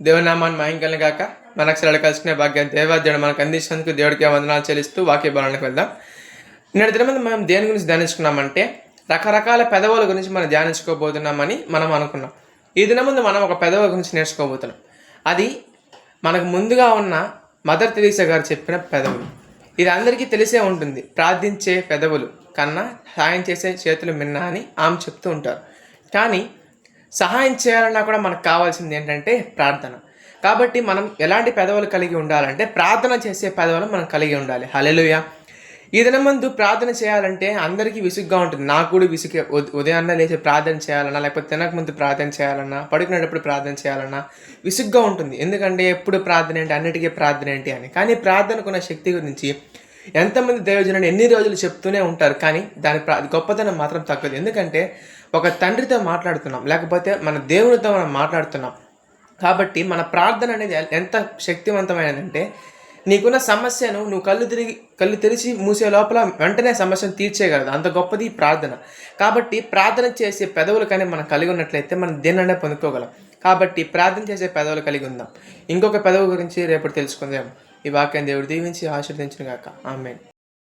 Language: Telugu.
దేవుని నామాన్ని మహింకలను గాక. మన అక్షరాలు కలుసుకునే భాగ్యాన్ని దేవాదేవుడు మనకు అందించినందుకు దేవుడికి వందనాలు చెల్లిస్తూ వాక్య బలానికి వెళ్దాం. నిన్నటి దినమందు మనం దేని గురించి ధ్యానించుకున్నామంటే రకరకాల పెదవుల గురించి మనం ధ్యానించుకోబోతున్నామని మనం అనుకున్నాం. ఈ దినముందు మనం ఒక పెదవుల గురించి నేర్చుకోబోతున్నాం. అది మనకు ముందుగా ఉన్న మదర్ తెరీసా గారు చెప్పిన పెదవులు. ఇది అందరికీ తెలిసే ఉంటుంది. ప్రార్థించే పెదవులు కన్నా సహాయం చేసే చేతులు మిన్నా అని ఆమె చెప్తూ ఉంటారు. కానీ సహాయం చేయాలన్నా కూడా మనకు కావాల్సింది ఏంటంటే ప్రార్థన. కాబట్టి మనం ఎలాంటి పెదవులు కలిగి ఉండాలంటే ప్రార్థన చేసే పెదవులు మనం కలిగి ఉండాలి. హల్లెలూయా. ఈ దినం ముందు ప్రార్థన చేయాలంటే అందరికీ విసుగ్గా ఉంటుంది. నాకు కూడా విసుగే. ఉదయాన్నే లేచి ప్రార్థన చేయాలన్నా, లేకపోతే తినకముందు ప్రార్థన చేయాలన్నా, పడుకునేటప్పుడు ప్రార్థన చేయాలన్నా విసుగ్గా ఉంటుంది. ఎందుకంటే ఎప్పుడు ప్రార్థన ఏంటి, అన్నిటికీ ప్రార్థన ఏంటి అని. కానీ ప్రార్థనకున్న శక్తి గురించి ఎంతమంది దైవజనులు ఎన్ని రోజులు చెప్తూనే ఉంటారు. కానీ దాని గొప్పతనం మాత్రం తగ్గదు. ఎందుకంటే ఒక తండ్రితో మాట్లాడుతున్నాం, లేకపోతే మన దేవునితో మనం మాట్లాడుతున్నాం. కాబట్టి మన ప్రార్థన అనేది ఎంత శక్తివంతమైనదంటే నీకున్న సమస్యను నువ్వు కళ్ళు తెరిచి మూసే లోపల వెంటనే సమస్యను తీర్చేయగలదు. అంత గొప్పది ప్రార్థన. కాబట్టి ప్రార్థన చేసే పెదవులు కానీ మనం కలిగి ఉన్నట్లయితే మనం దేన్నైనా పొందుకోగలం. కాబట్టి ప్రార్థన చేసే పెదవులు కలిగి ఉందాం. ఇంకొక పెదవు గురించి రేపటి తెలుసుకుందాం. ఈ వాక్యాన్ని దేవుడు దీవించి ఆశీర్వదించును గాక. ఆమేన్.